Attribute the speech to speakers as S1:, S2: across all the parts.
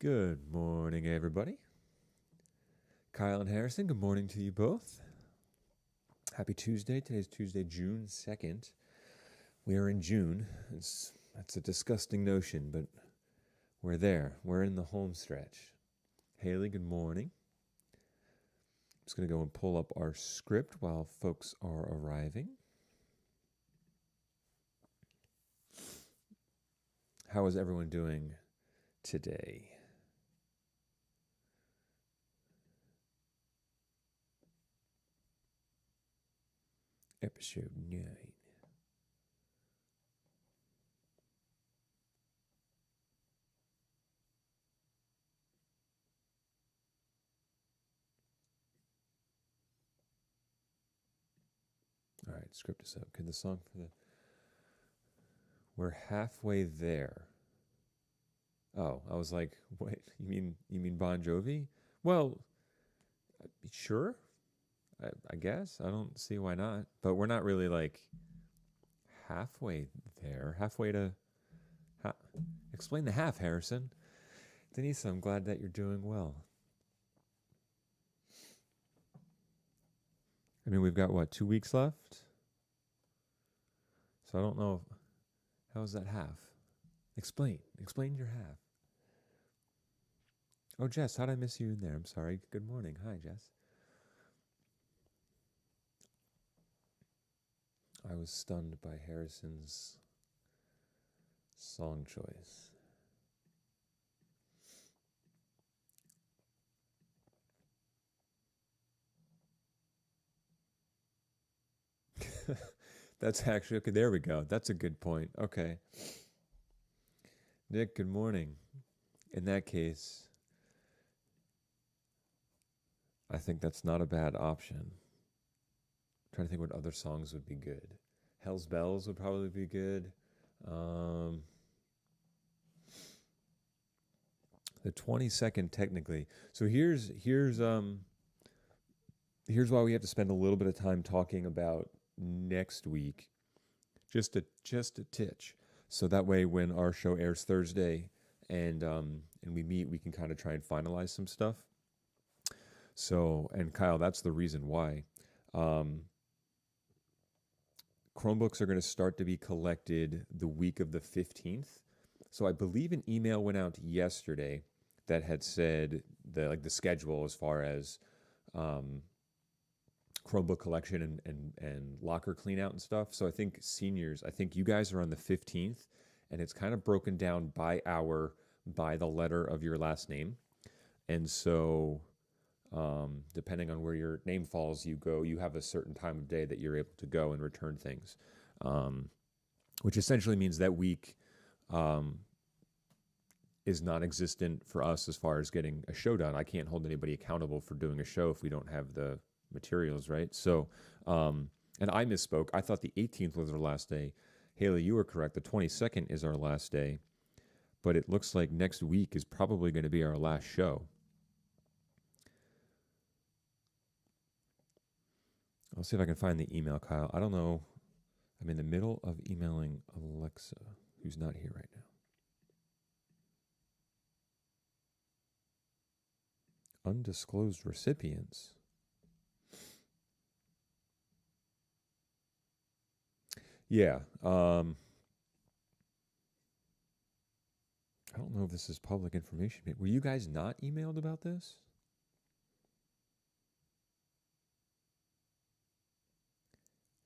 S1: Good morning, everybody. Kyle and Harrison, good morning to you both. Happy Tuesday. Today's Tuesday, June 2nd. We are in June. That's a disgusting notion, but we're there. We're in the home stretch. Haley, good morning. I'm just going to go and pull up our script while folks are arriving. How is everyone doing today? Episode 9. All right, script is up. Could the song for the... We're halfway there. Oh, I was like, wait, you mean Bon Jovi? Well, sure, I guess. I don't see why not. But we're not really like halfway there. Halfway to... Explain the half, Harrison. Denise, I'm glad that you're doing well. I mean, we've got, what, 2 weeks left? So I don't know. How's that half? Explain your half. Oh, Jess, how'd I miss you in there? I'm sorry. Good morning. Hi, Jess. I was stunned by Harrison's song choice. That's actually, okay, there we go. That's a good point. Okay. Nick, good morning. In that case, I think that's not a bad option. I'm trying to think what other songs would be good. Hell's Bells would probably be good. The 22nd, technically. So here's why we have to spend a little bit of time talking about next week, just a titch, so that way when our show airs Thursday and we meet, we can kind of try and finalize some stuff. So, and Kyle, that's the reason why. Chromebooks are going to start to be collected the week of the 15th. So I believe an email went out yesterday that had said the schedule as far as Chromebook collection and locker clean out and stuff. So I think seniors, I think you guys are on the 15th, and it's kind of broken down by the letter of your last name. And so depending on where your name falls, you have a certain time of day that you're able to go and return things, which essentially means that week is non-existent for us as far as getting a show done. I can't hold anybody accountable for doing a show if we don't have the materials, right? So, and I misspoke. I thought the 18th was our last day. Haley, you were correct. The 22nd is our last day, but it looks like next week is probably going to be our last show. I'll see if I can find the email, Kyle. I don't know. I'm in the middle of emailing Alexa, who's not here right now. Undisclosed recipients. Yeah. I don't know if this is public information. Were you guys not emailed about this?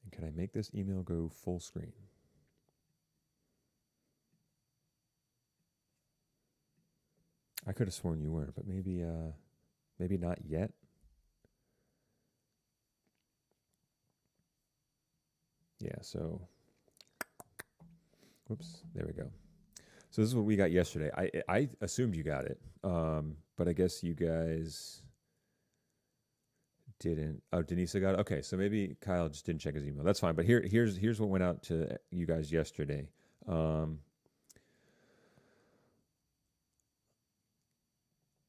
S1: And can I make this email go full screen? I could have sworn you were, but maybe not yet. Yeah, so, whoops, there we go. So this is what we got yesterday. I assumed you got it, but I guess you guys didn't. Oh, Denise got it? Okay, so maybe Kyle just didn't check his email. That's fine, but here's what went out to you guys yesterday.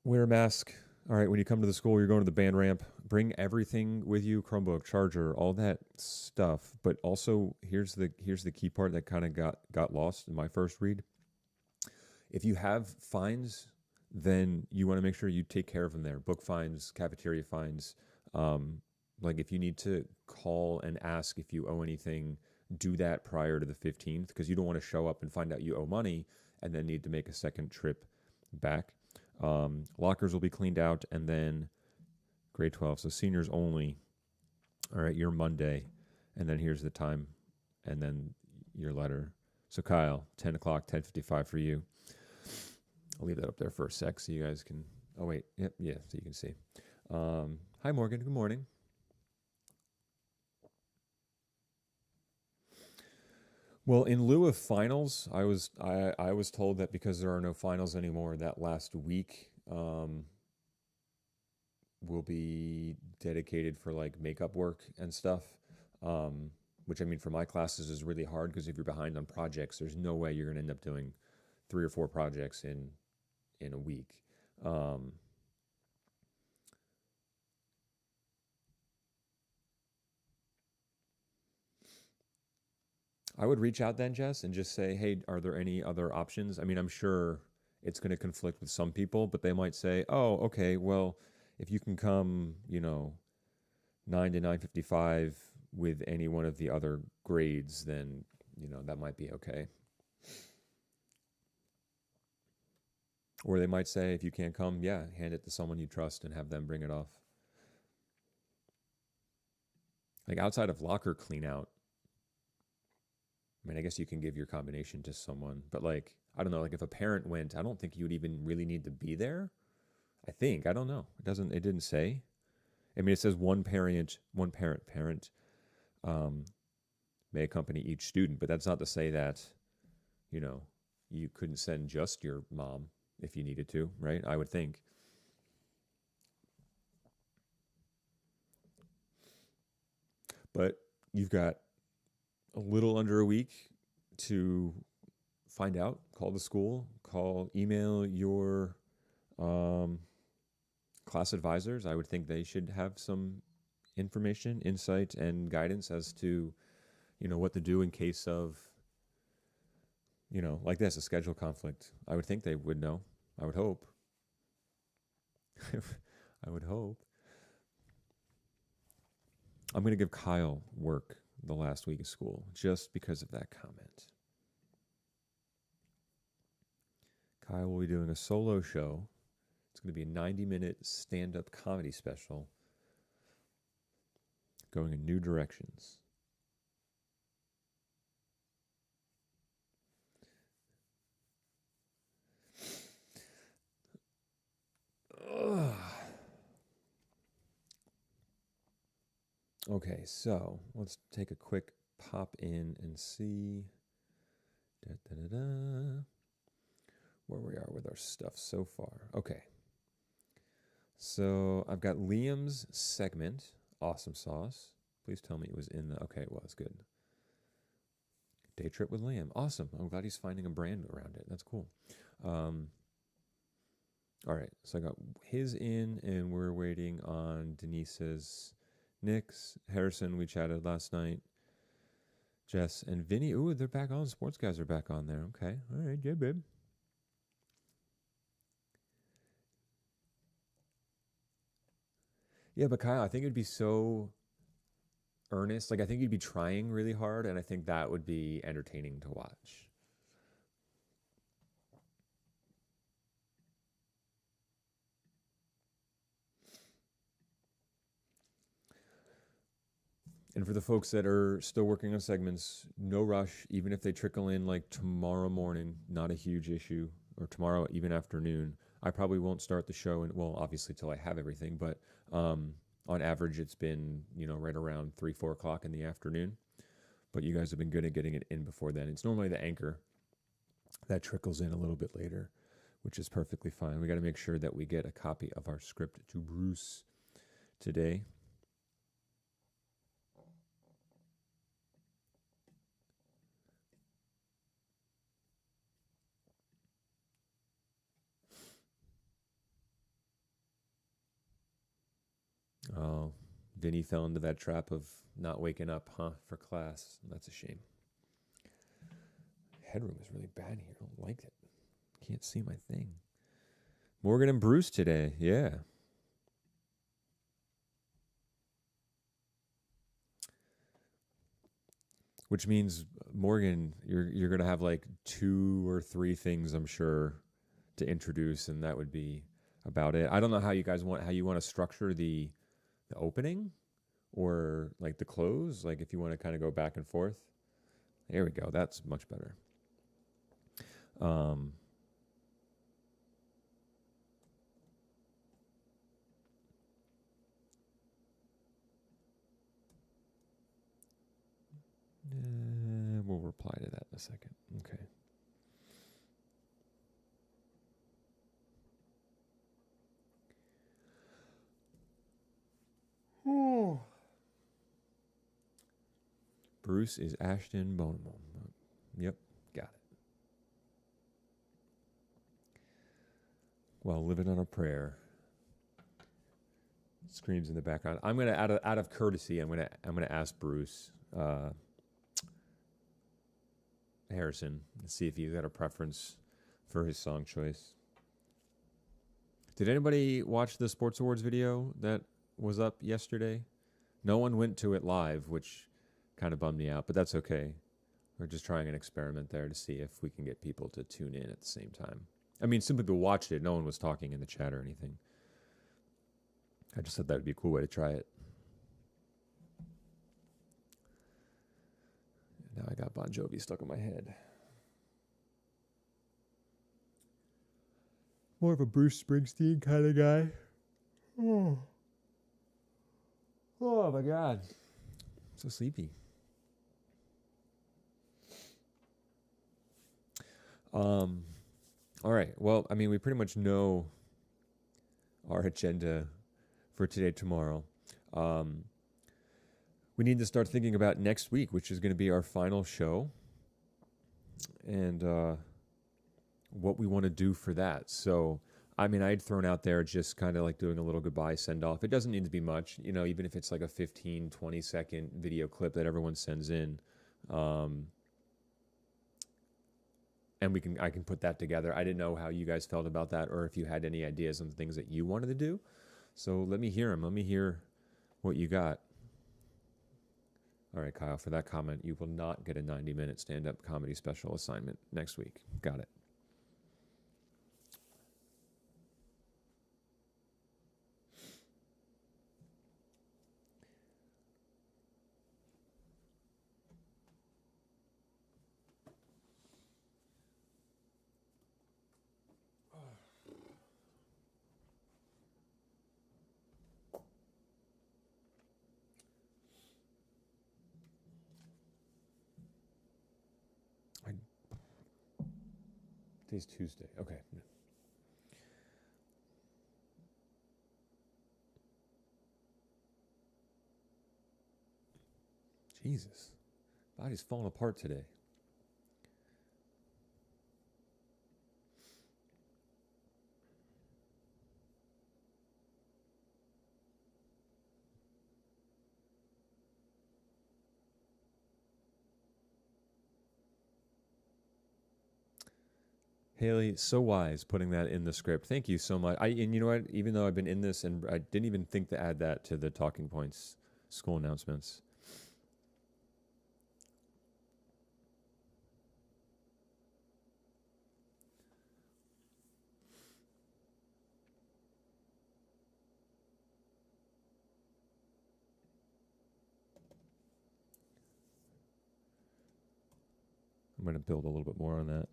S1: Wear a mask. All right, when you come to the school, you're going to the band ramp. Bring everything with you, Chromebook, charger, all that stuff. But also, here's the key part that kind of got lost in my first read. If you have fines then you want to make sure you take care of them there. Book fines, cafeteria fines. Like if you need to call and ask if you owe anything, do that prior to the 15th because you don't want to show up and find out you owe money and then need to make a second trip back. Lockers will be cleaned out, and then grade 12, so seniors only. All right, your Monday, and then here's the time, and then your letter. So Kyle, 10 o'clock, 10:55 for you. I'll leave that up there for a sec so you guys can, oh wait, yep, yeah, so you can see. Hi Morgan, good morning. Well, in lieu of finals, I was told that because there are no finals anymore, that last week will be dedicated for like makeup work and stuff. Which I mean, for my classes is really hard because if you're behind on projects, there's no way you're going to end up doing 3 or 4 projects in a week. I would reach out then, Jess, and just say, hey, are there any other options? I mean, I'm sure it's going to conflict with some people, but they might say, oh, okay, well, if you can come, 9 to 9:55 with any one of the other grades, then, that might be okay. Or they might say, if you can't come, yeah, hand it to someone you trust and have them bring it off. Like outside of locker clean out, I mean, I guess you can give your combination to someone, but like, I don't know, like if a parent went, I don't think you would even really need to be there. I don't know. It didn't say. I mean, it says one parent may accompany each student, but that's not to say that, you couldn't send just your mom if you needed to, right? I would think. But you've got a little under a week to find out. Call the school, email your class advisors. I would think they should have some information, insight, and guidance as to, what to do in case of, like this, a schedule conflict. I would think they would know. I would hope. I would hope. I'm going to give Kyle work the last week of school just because of that comment. Kyle will be doing a solo show. It's going to be a 90-minute stand-up comedy special going in new directions. Ugh. Okay, so let's take a quick pop in and see where we are with our stuff so far. Okay. So I've got Liam's segment, Awesome Sauce. Please tell me it was in the, okay, it was good. Day trip with Liam. Awesome. I'm glad he's finding a brand around it. That's cool. All right, so I got his in, and we're waiting on Denise's. Nick's, Harrison, we chatted last night. Jess and Vinny. Ooh, they're back on. Sports guys are back on there. Okay. All right, yeah, babe. Yeah, but Kyle, I think it'd be so earnest. Like, I think you'd be trying really hard, and I think that would be entertaining to watch. And for the folks that are still working on segments, no rush. Even if they trickle in like tomorrow morning, not a huge issue, or tomorrow even afternoon. I probably won't start the show, and well, obviously till I have everything. But on average, it's been right around 3-4 o'clock in the afternoon. But you guys have been good at getting it in before then. It's normally the anchor that trickles in a little bit later, which is perfectly fine. We got to make sure that we get a copy of our script to Bruce today. Oh, Vinny fell into that trap of not waking up, for class. That's a shame. Headroom is really bad here. I don't like it. Can't see my thing. Morgan and Bruce today. Yeah. Which means Morgan, you're gonna have like 2 or 3 things, I'm sure, to introduce, and that would be about it. I don't know how you want to structure the opening or like the close, like if you want to kind of go back and forth. There we go. That's much better. Um, we'll reply to that in a second. Okay. Oh. Bruce is Ashton Bonemo. Yep, got it. Well, living on a prayer. Screams in the background. I'm gonna out of courtesy. I'm gonna ask Bruce Harrison and see if he's got a preference for his song choice. Did anybody watch the Sports Awards video that was up yesterday? No one went to it live, which kind of bummed me out, but that's okay. We're just trying an experiment there to see if we can get people to tune in at the same time. I mean, some people watched it. No one was talking in the chat or anything. I just thought that would be a cool way to try it. Now I got Bon Jovi stuck in my head. More of a Bruce Springsteen kind of guy. Oh my God. So sleepy. All right. Well, I mean, we pretty much know our agenda for today, tomorrow. We need to start thinking about next week, which is going to be our final show, and what we want to do for that. So, I mean, I'd thrown out there just kind of like doing a little goodbye send off. It doesn't need to be much, you know, even if it's like a 15, 20-second video clip that everyone sends in. And I can put that together. I didn't know how you guys felt about that, or if you had any ideas on the things that you wanted to do. So let me hear them. Let me hear what you got. All right, Kyle, for that comment, you will not get a 90-minute stand-up comedy special assignment next week. Got it. Today's Tuesday. Okay. Jesus. Body's falling apart today. Haley, so wise putting that in the script. Thank you so much. And you know what? Even though I've been in this, and I didn't even think to add that to the talking points school announcements. I'm going to build a little bit more on that.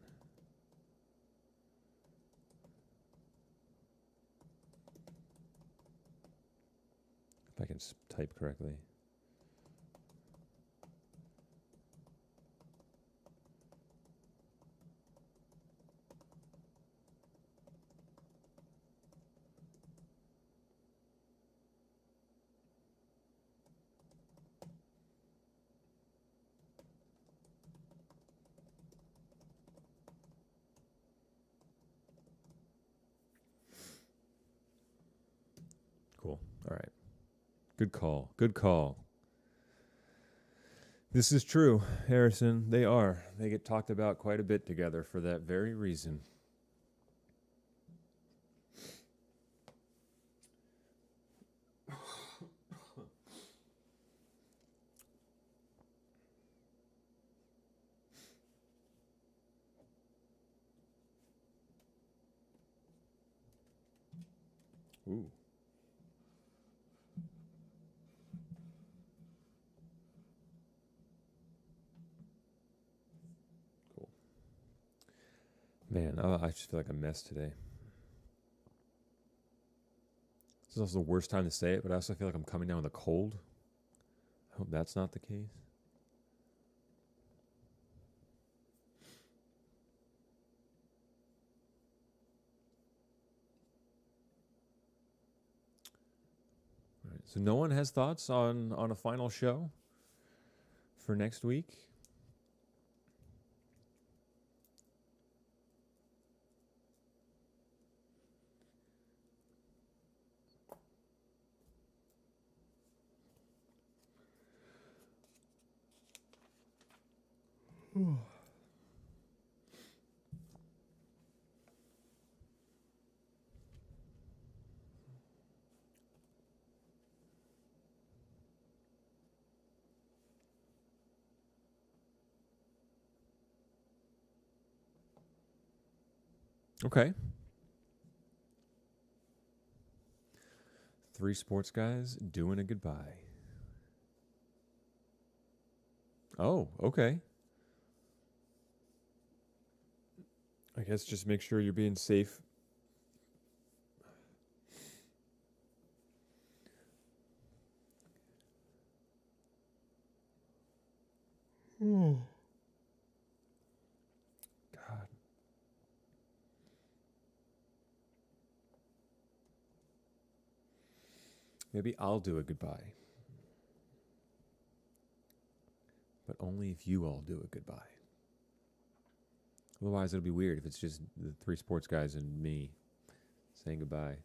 S1: If I can type correctly. Cool. All right. Good call. Good call. This is true, Harrison. They are. They get talked about quite a bit together for that very reason. Ooh. Cool. Man, I just feel like a mess today. This is also the worst time to say it, but I also feel like I'm coming down with a cold. I hope that's not the case. All right, so no one has thoughts on a final show for next week? Okay. 3 sports guys doing a goodbye. Oh, okay. I guess just make sure you're being safe. God. Maybe I'll do a goodbye. But only if you all do a goodbye. Otherwise, it'll be weird if it's just the 3 sports guys and me saying goodbye.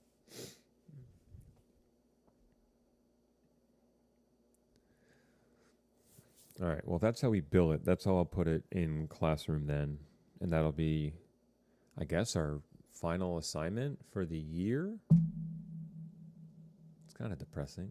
S1: All right. Well, that's how we bill it. That's how I'll put it in Classroom then. And that'll be, I guess, our final assignment for the year. It's kind of depressing.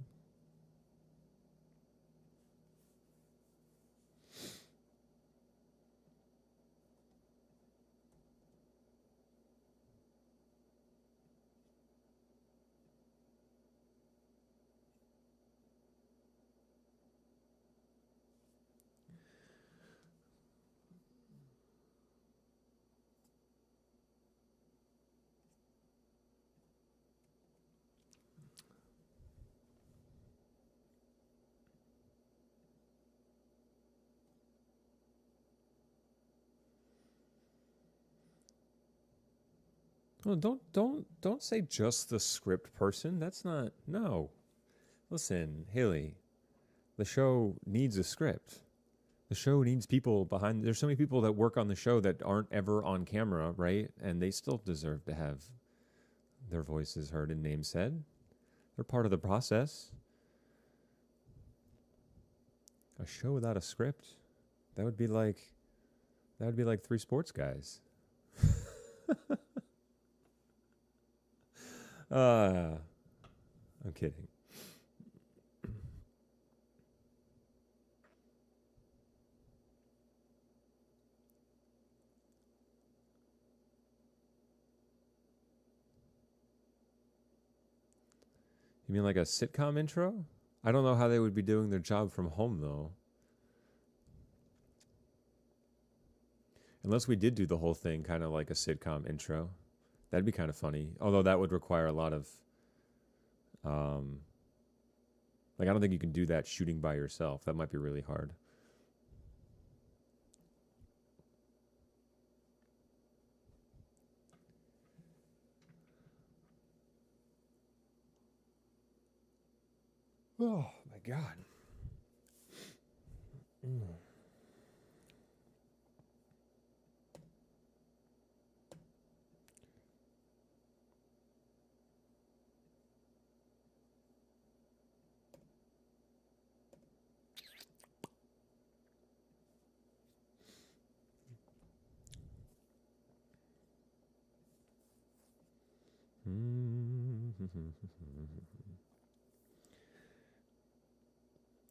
S1: Well, don't say just the script person. That's not no. Listen, Haley, the show needs a script. The show needs people behind. There's so many people that work on the show that aren't ever on camera, right? And they still deserve to have their voices heard and names said. They're part of the process. A show without a script, that would be like 3 sports guys. I'm kidding. You mean like a sitcom intro? I don't know how they would be doing their job from home though. Unless we did do the whole thing kind of like a sitcom intro. That'd be kind of funny. Although that would require a lot of like I don't think you can do that shooting by yourself. That might be really hard. Oh my god.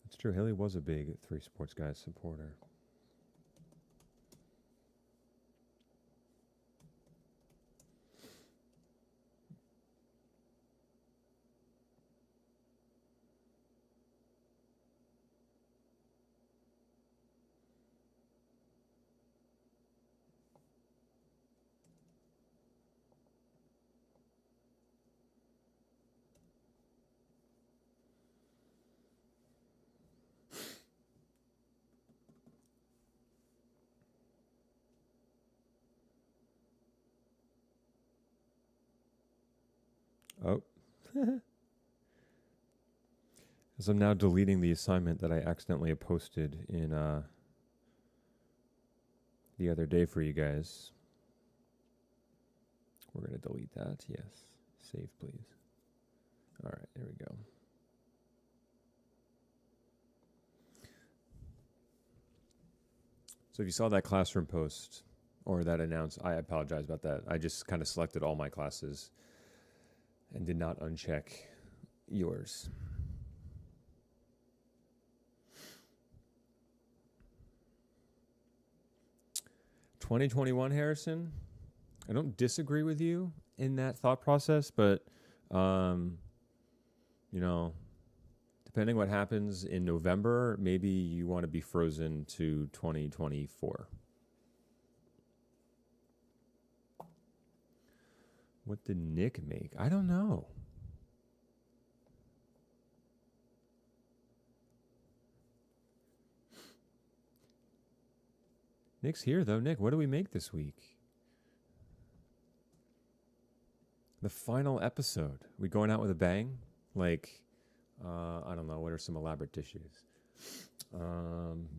S1: It's true. Haley was a big 3 sports guys supporter. Oh. As I'm now deleting the assignment that I accidentally posted in the other day for you guys. We're going to delete that. Yes. Save, please. All right, there we go. So if you saw that classroom post or that I apologize about that. I just kind of selected all my classes and did not uncheck yours. "2021, Harrison, I don't disagree with you in that thought process, but, you know, depending what happens in November, maybe you want to be frozen to 2024. What did Nick make? I don't know. Nick's here, though. Nick, what do we make this week? The final episode. We going out with a bang? Like, I don't know. What are some elaborate dishes?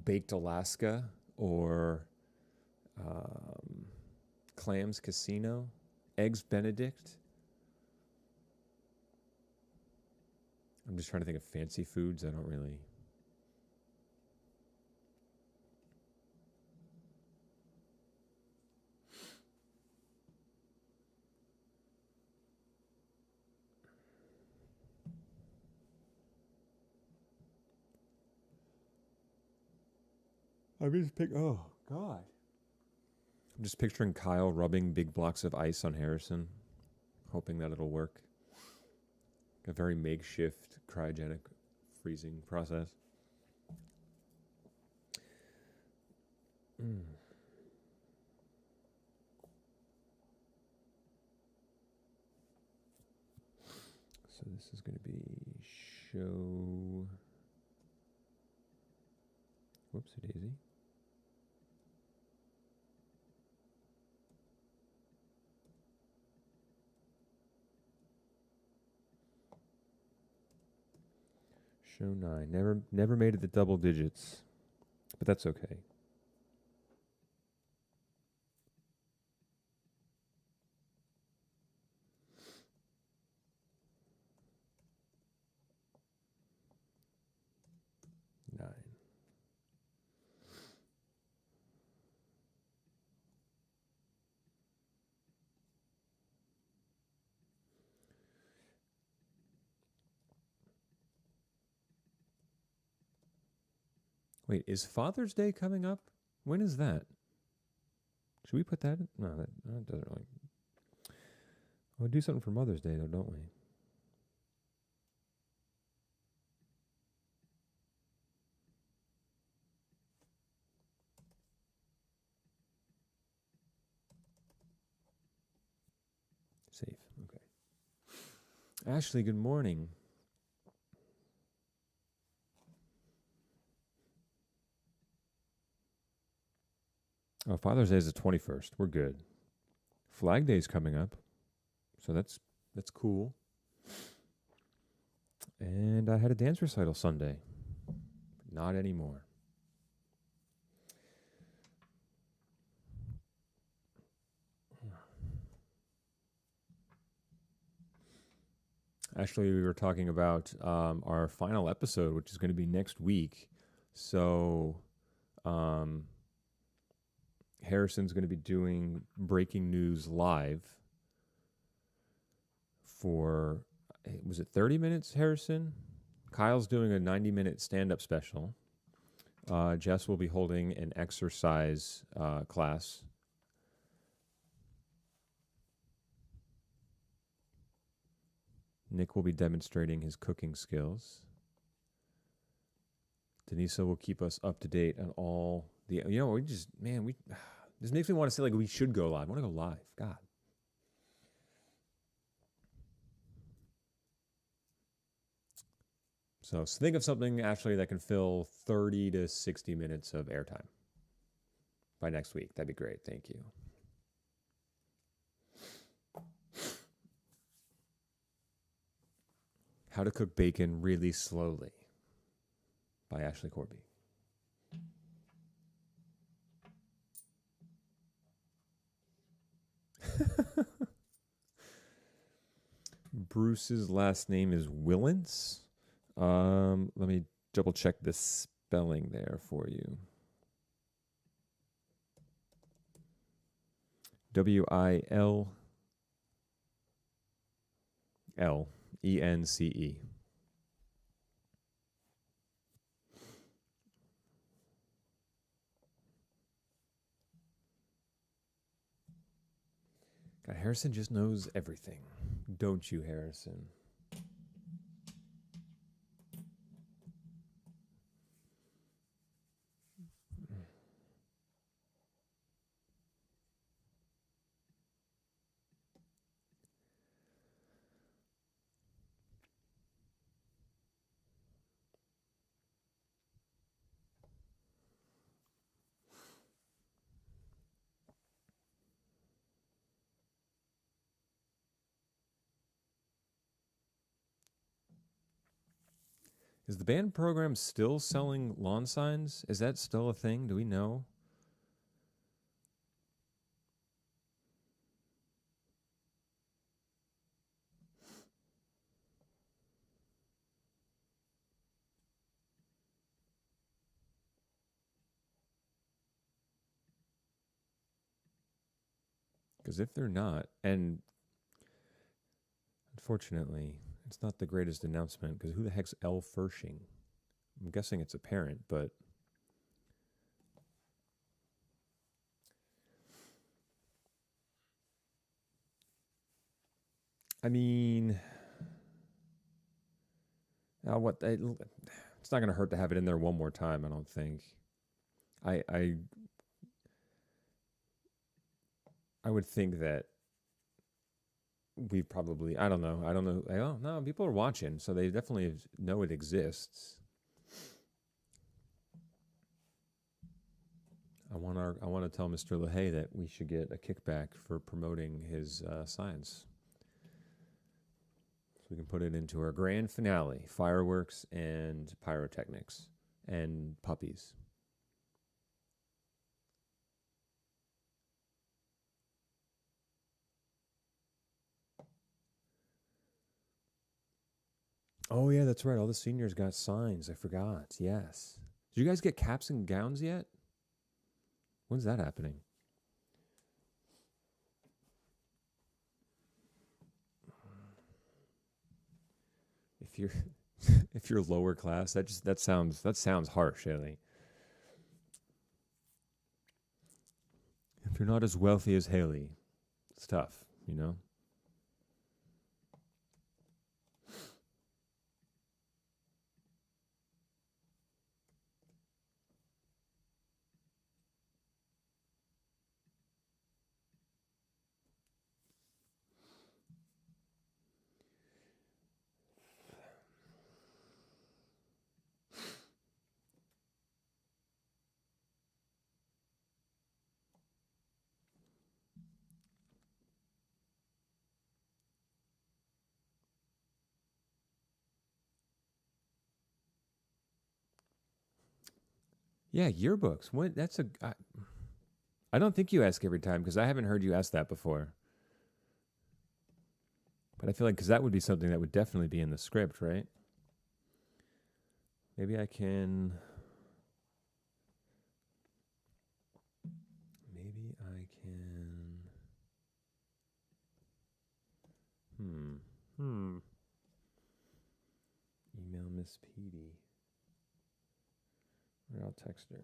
S1: Baked Alaska or Clams Casino? Eggs Benedict? I'm just trying to think of fancy foods. I don't really... oh, God. I'm just picturing Kyle rubbing big blocks of ice on Harrison, hoping that it'll work. A very makeshift cryogenic freezing process. So this is going to be show... Whoopsie daisy. Show 9. Never made it to double digits, but that's okay. Wait, is Father's Day coming up? When is that? Should we put that in? No, that doesn't really... We do something for Mother's Day, though, don't we? Safe, okay. Ashley, good morning. Oh, Father's Day is the 21st. We're good. Flag Day is coming up, so that's cool. And I had a dance recital Sunday. Not anymore. Actually, we were talking about our final episode, which is going to be next week. So, Harrison's going to be doing breaking news live for, was it 30 minutes, Harrison? Kyle's doing a 90-minute stand-up special. Jess will be holding an exercise class. Nick will be demonstrating his cooking skills. Denisa will keep us up to date on all the... this makes me want to say, like, we should go live. I want to go live. God. So think of something, actually, that can fill 30 to 60 minutes of airtime by next week. That'd be great. Thank you. How to Cook Bacon Really Slowly by Ashley Corby. Bruce's last name is Willens. Let me double check the spelling there for you. Willence. God, Harrison just knows everything. Don't you, Harrison? Is the band program still selling lawn signs? Is that still a thing? Do we know? Because if they're not, and unfortunately, it's not the greatest announcement, because who the heck's Elle Fershing? I'm guessing it's a parent, but I mean, it's not going to hurt to have it in there one more time, I don't think. I would think that we probably, I don't know. People are watching, so they definitely know it exists. I want to tell Mr. LaHaye that we should get a kickback for promoting his signs. So we can put it into our grand finale: fireworks and pyrotechnics and puppies. Oh yeah, that's right. All the seniors got signs. I forgot. Yes. Did you guys get caps and gowns yet? When's that happening? If you're if you're lower class, that sounds harsh, Haley. If you're not as wealthy as Haley, it's tough, you know? Yeah, yearbooks. What? I don't think you ask every time, because I haven't heard you ask that before. But I feel like, because that would be something that would definitely be in the script, right? Maybe I can. Email Miss Petey. Or I'll text her.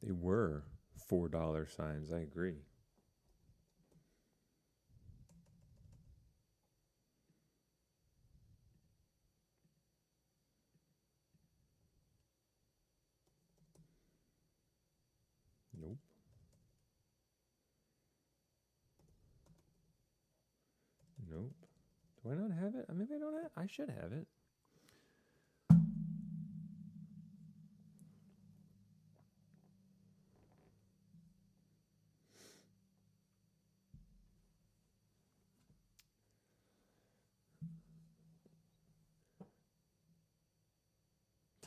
S1: They were $4 signs. I agree. Nope. Do I not have it? Maybe I don't have. I should have it.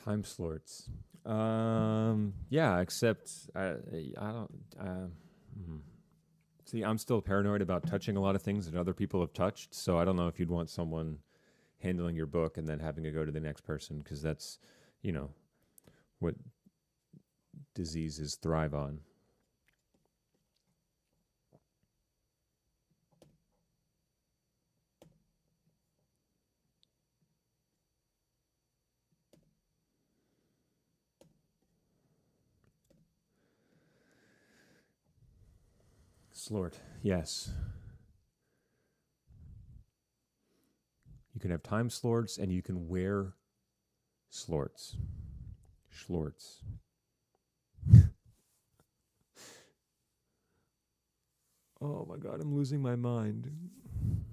S1: Time slots. Yeah, except I don't. Hmm. See, I'm still paranoid about touching a lot of things that other people have touched. So I don't know if you'd want someone handling your book and then having to go to the next person, because that's, you know, what diseases thrive on. Slort, yes. You can have time slorts and you can wear slorts. Schlorts. Oh my god, I'm losing my mind. You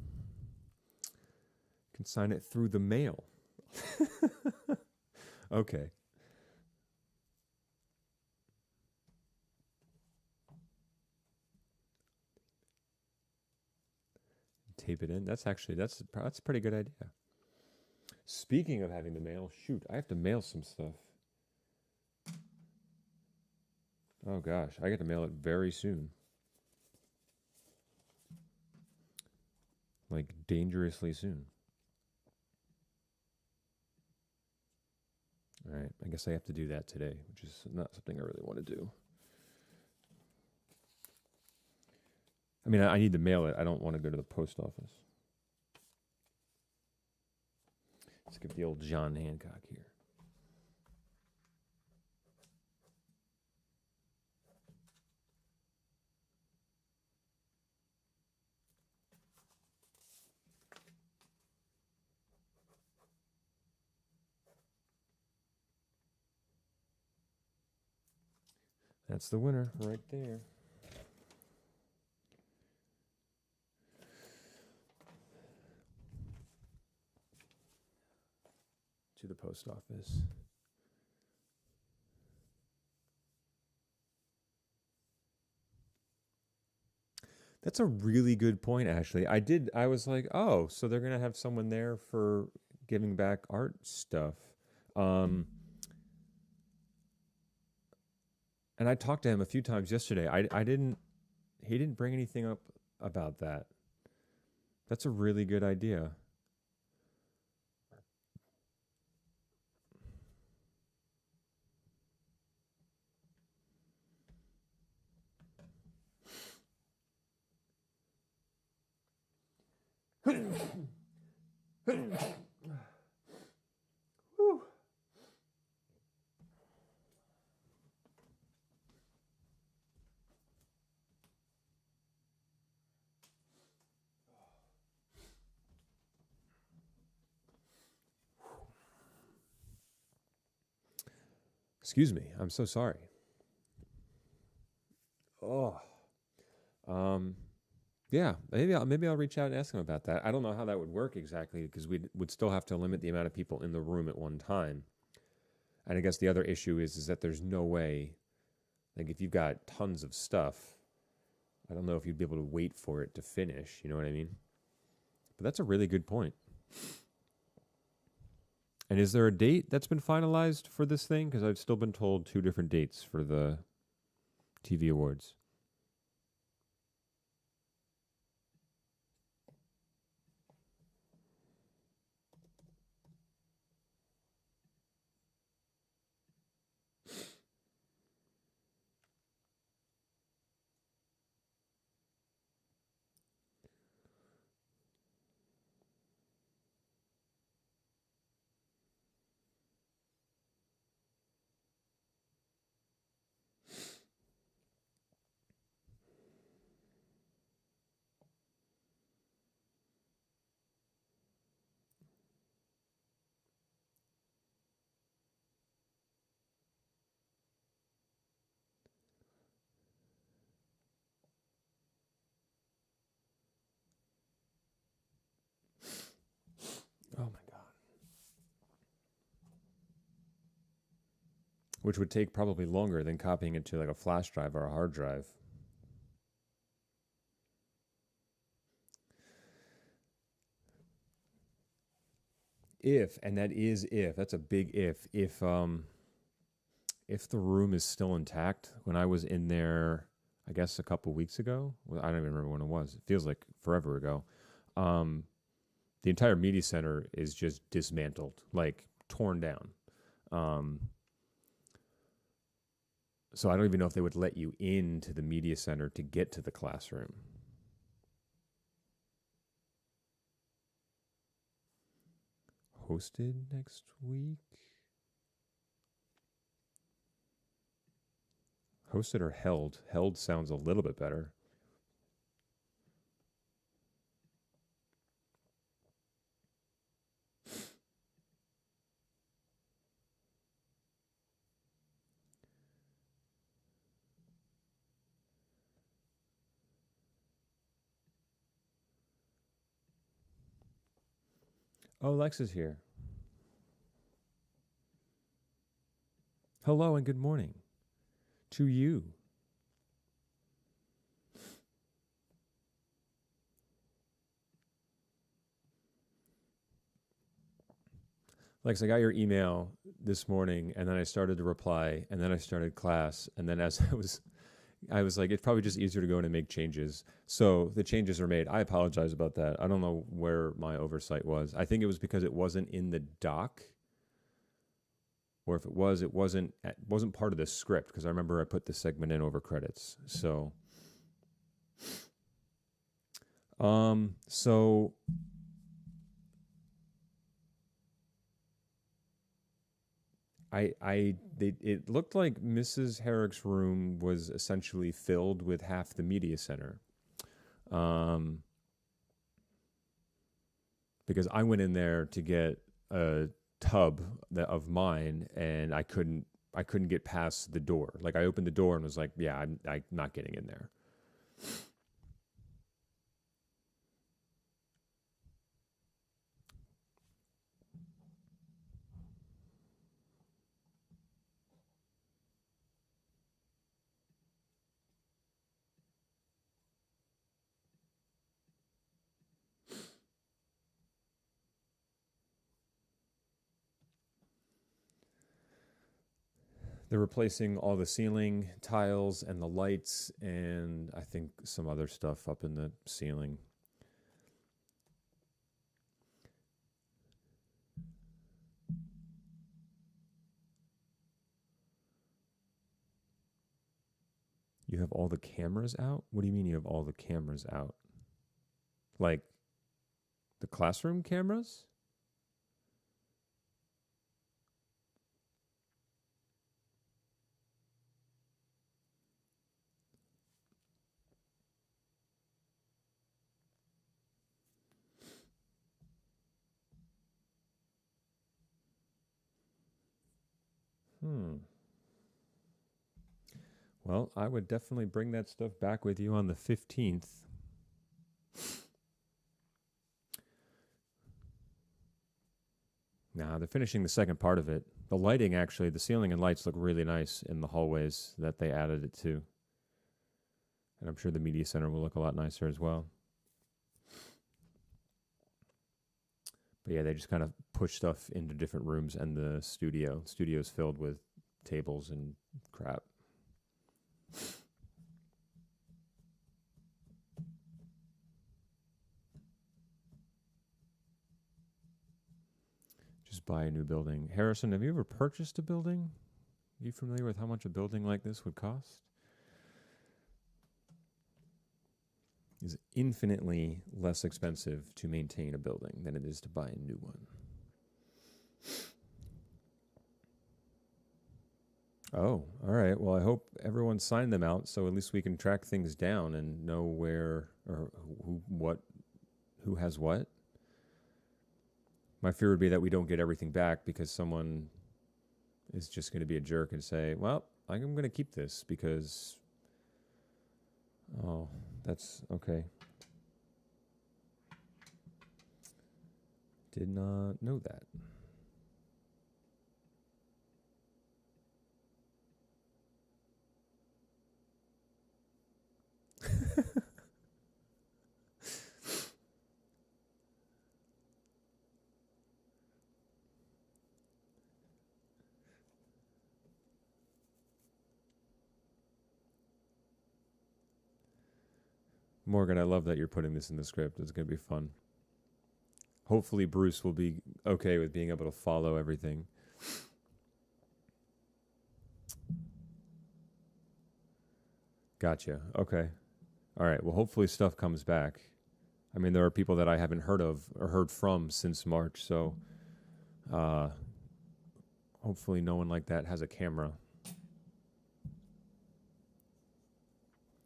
S1: can sign it through the mail. Okay. Tape it in. That's a pretty good idea. Speaking of having to mail, shoot, I have to mail some stuff. Oh gosh, I get to mail it very soon. Like dangerously soon. All right, I guess I have to do that today, which is not something I really want to do. I mean, I need to mail it. I don't want to go to the post office. Let's get the old John Hancock here. That's the winner right there. To the post office. That's a really good point, Ashley. I was like, oh, so they're going to have someone there for giving back art stuff. And I talked to him a few times yesterday. He didn't bring anything up about that. That's a really good idea. Excuse me. I'm so sorry. Oh. Yeah, maybe I'll reach out and ask him about that. I don't know how that would work exactly, because we would still have to limit the amount of people in the room at one time. And I guess the other issue is that there's no way, like if you've got tons of stuff, I don't know if you'd be able to wait for it to finish. You know what I mean? But that's a really good point. And is there a date that's been finalized for this thing? Because I've still been told 2 different dates for the TV awards. which would take probably longer than copying it to like a flash drive or a hard drive. If, and that is if, that's a big if the room is still intact. When I was in there, I guess a couple weeks ago, well, I don't even remember when it was. It feels like forever ago. The entire media center is just dismantled, like torn down. So I don't even know if they would let you into the media center to get to the classroom. Hosted next week? Hosted or held? Held sounds a little bit better. Oh, Lex is here. Hello and good morning to you. Lex, I got your email this morning, and then I started to reply, and then I started class, and then as I was like, it's probably just easier to go in and make changes. So the changes are made. I apologize about that. I don't know where my oversight was. I think it was because it wasn't in the doc, or if it was, it wasn't part of the script, because I remember I put the segment in over credits. So, it looked like Mrs. Herrick's room was essentially filled with half the media center. Because I went in there to get a tub of mine, and I couldn't get past the door. Like, I opened the door and was like, yeah, I'm not getting in there. They're replacing all the ceiling tiles and the lights, and I think some other stuff up in the ceiling. You have all the cameras out? What do you mean you have all the cameras out? Like the classroom cameras? Well, I would definitely bring that stuff back with you on the 15th. Nah, they're finishing the second part of it. The lighting, actually, the ceiling and lights look really nice in the hallways that they added it to. And I'm sure the media center will look a lot nicer as well. But yeah, they just kind of push stuff into different rooms, and the studio's filled with tables and crap. Just buy a new building. Harrison, have you ever purchased a building? Are you familiar with how much a building like this would cost? It's infinitely less expensive to maintain a building than it is to buy a new one. Oh, all right. Well, I hope everyone signed them out, so at least we can track things down and know where or who has what. My fear would be that we don't get everything back because someone is just going to be a jerk and say, well, I'm going to keep this because, oh, that's okay. Did not know that. Morgan, I love that you're putting this in the script. It's going to be fun. Hopefully, Bruce will be okay with being able to follow everything. Gotcha. Okay. All right. Well, hopefully, stuff comes back. I mean, there are people that I haven't heard of or heard from since March, so hopefully, no one like that has a camera.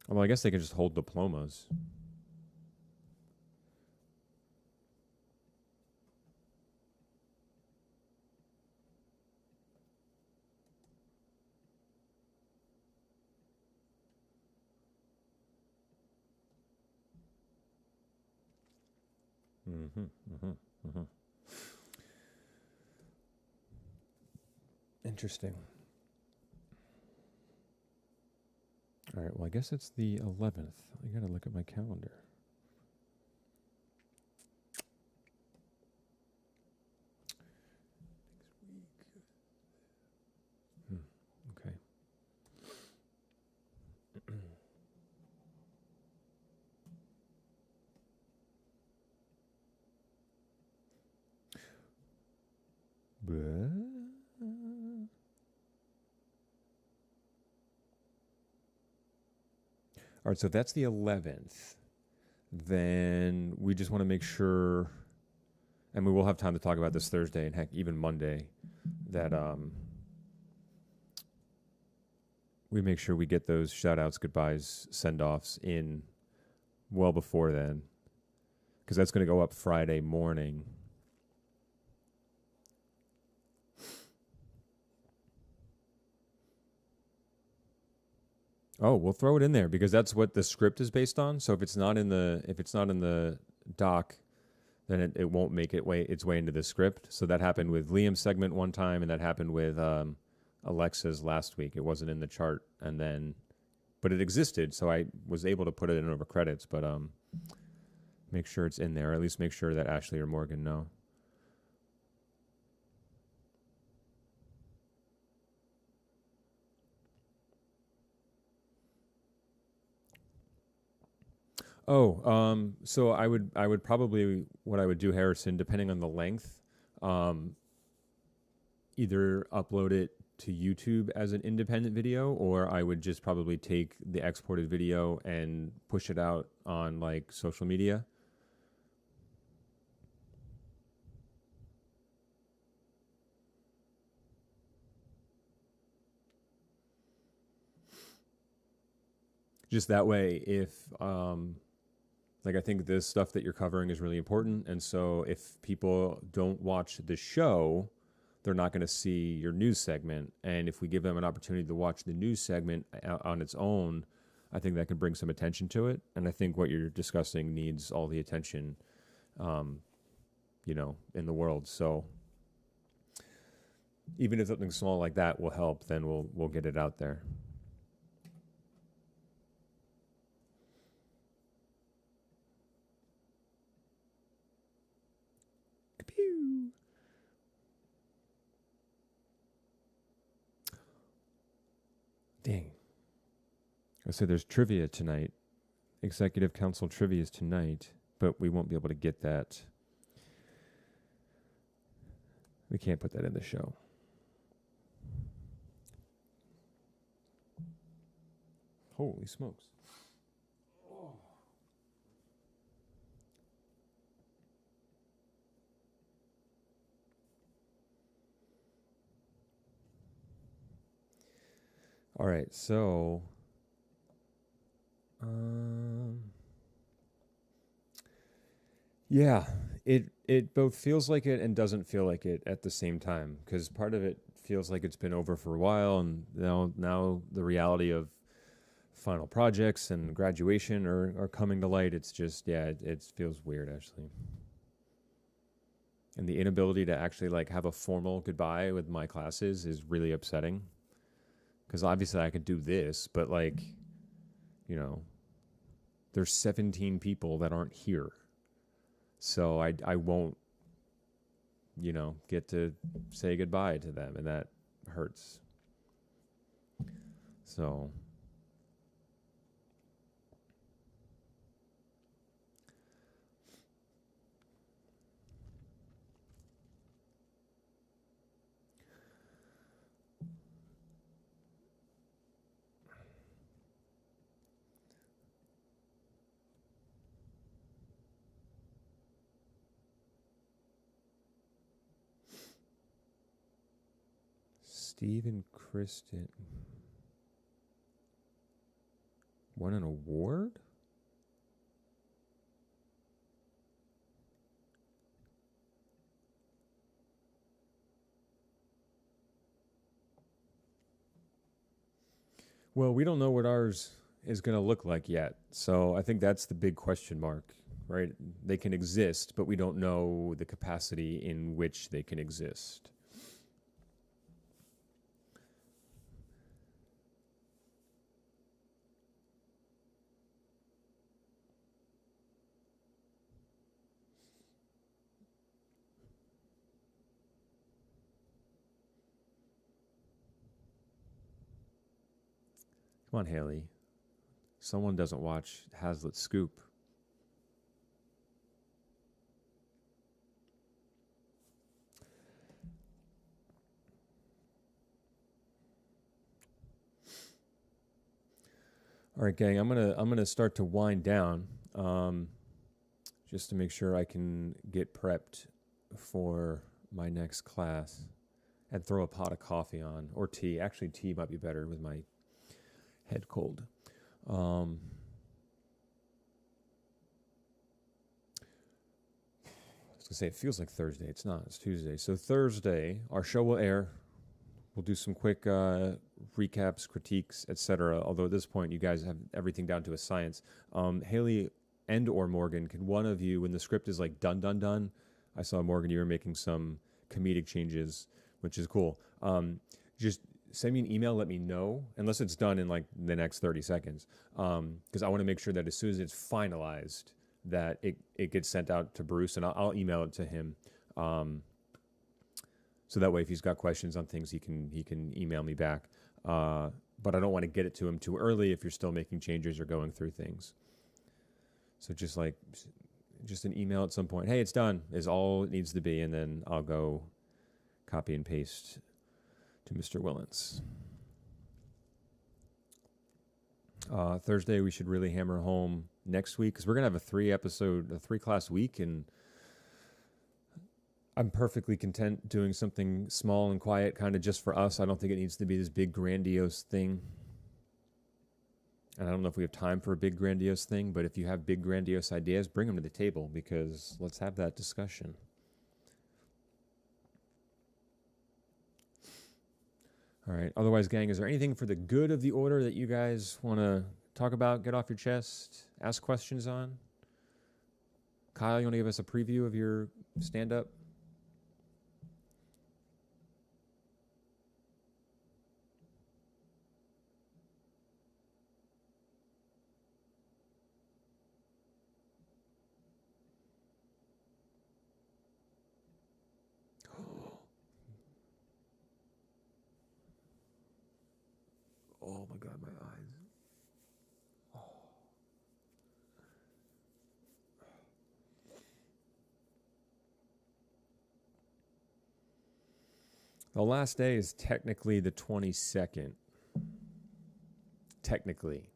S1: Well, I guess they can just hold diplomas. Interesting. All right. Well, I guess it's the 11th. I got to look at my calendar. Okay. All right, so if that's the 11th, then we just want to make sure, and we will have time to talk about this Thursday and heck, even Monday, that we make sure we get those shout outs, goodbyes, send offs in well before then, because that's going to go up Friday morning. Oh, we'll throw it in there because that's what the script is based on. So if it's not in the doc, then it won't make its way into the script. So that happened with Liam's segment one time, and that happened with Alexa's last week. It wasn't in the chart, but it existed, so I was able to put it in over credits. But make sure it's in there, or at least make sure that Ashley or Morgan know. Oh, so I would probably, what I would do, Harrison, depending on the length, either upload it to YouTube as an independent video, or I would just probably take the exported video and push it out on like social media. Just that way, if like I think this stuff that you're covering is really important, and so if people don't watch the show, they're not going to see your news segment. And if we give them an opportunity to watch the news segment on its own, I think that can bring some attention to it. And I think what you're discussing needs all the attention, in the world. So even if something small like that will help, then we'll get it out there. Dang. So there's trivia tonight. Executive Council trivia is tonight, but we won't be able to get that. We can't put that in the show. Holy smokes. All right, so yeah, it both feels like it and doesn't feel like it at the same time, because part of it feels like it's been over for a while, and now the reality of final projects and graduation are coming to light. It's just, yeah, it feels weird, actually. And the inability to actually like have a formal goodbye with my classes is really upsetting. Because obviously I could do this, but like, there's 17 people that aren't here. So I won't, get to say goodbye to them, and that hurts. So Steve and Kristen won an award? Well, we don't know what ours is going to look like yet. So I think that's the big question mark, right? They can exist, but we don't know the capacity in which they can exist. Come on, Haley. Someone doesn't watch Hazlitt Scoop. All right, gang. I'm gonna start to wind down, just to make sure I can get prepped for my next class, and throw a pot of coffee on, or tea. Actually, tea might be better with my head cold. I was gonna say it feels like Thursday. It's not. It's Tuesday. So Thursday, our show will air. We'll do some quick recaps, critiques, etc. Although at this point, you guys have everything down to a science. Haley and or Morgan, can one of you, when the script is like done, I saw Morgan, you were making some comedic changes, which is cool. Just send me an email, let me know, unless it's done in like the next 30 seconds. Because I want to make sure that as soon as it's finalized, that it gets sent out to Bruce, and I'll email it to him. So that way, if he's got questions on things, he can email me back. But I don't want to get it to him too early if you're still making changes or going through things. So just an email at some point. Hey, it's done is all it needs to be, and then I'll go copy and paste to Mr. Willens. Thursday, we should really hammer home next week, because we're going to have a 3-class week, and I'm perfectly content doing something small and quiet, kind of just for us. I don't think it needs to be this big grandiose thing. And I don't know if we have time for a big grandiose thing, but if you have big grandiose ideas, bring them to the table, because let's have that discussion. All right. Otherwise, gang, is there anything for the good of the order that you guys want to talk about, get off your chest, ask questions on? Kyle, you want to give us a preview of your stand-up? Oh my God, my eyes. Oh. The last day is technically the 22nd. Technically.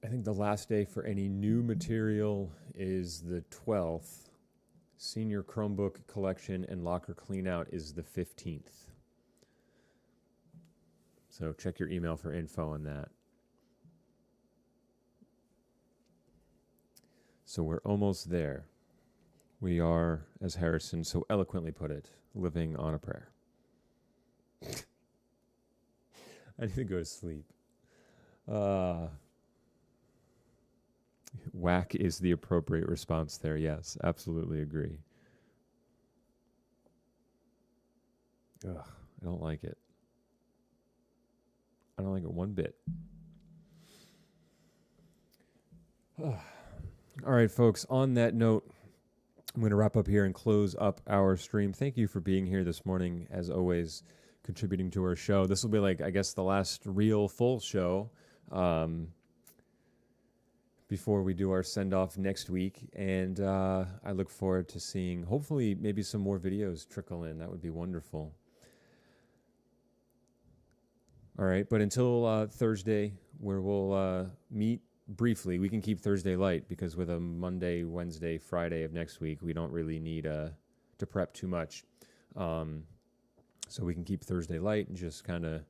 S1: I think the last day for any new material is the 12th. Senior Chromebook collection and locker cleanout is the 15th. So check your email for info on that. So we're almost there. We are, as Harrison so eloquently put it, living on a prayer. I need to go to sleep. Whack is the appropriate response there. Yes, absolutely agree. Ugh, I don't like it. I don't like it one bit. All right, folks. On that note, I'm going to wrap up here and close up our stream. Thank you for being here this morning, as always, contributing to our show. This will be like, I guess, the last real full show before we do our send-off next week. And I look forward to seeing, hopefully, maybe some more videos trickle in. That would be wonderful. All right, but until Thursday, where we'll meet briefly, we can keep Thursday light because with a Monday, Wednesday, Friday of next week, we don't really need to prep too much. So we can keep Thursday light and just kind of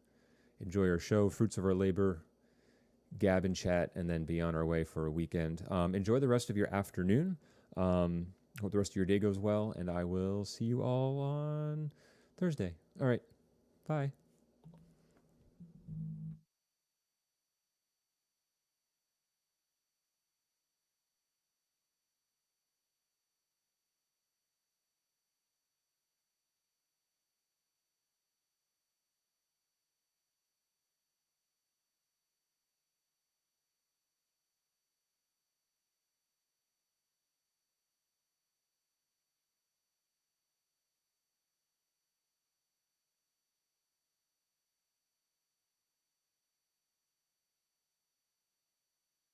S1: enjoy our show, fruits of our labor, gab and chat, and then be on our way for a weekend. Enjoy the rest of your afternoon. Hope the rest of your day goes well, and I will see you all on Thursday. All right, bye.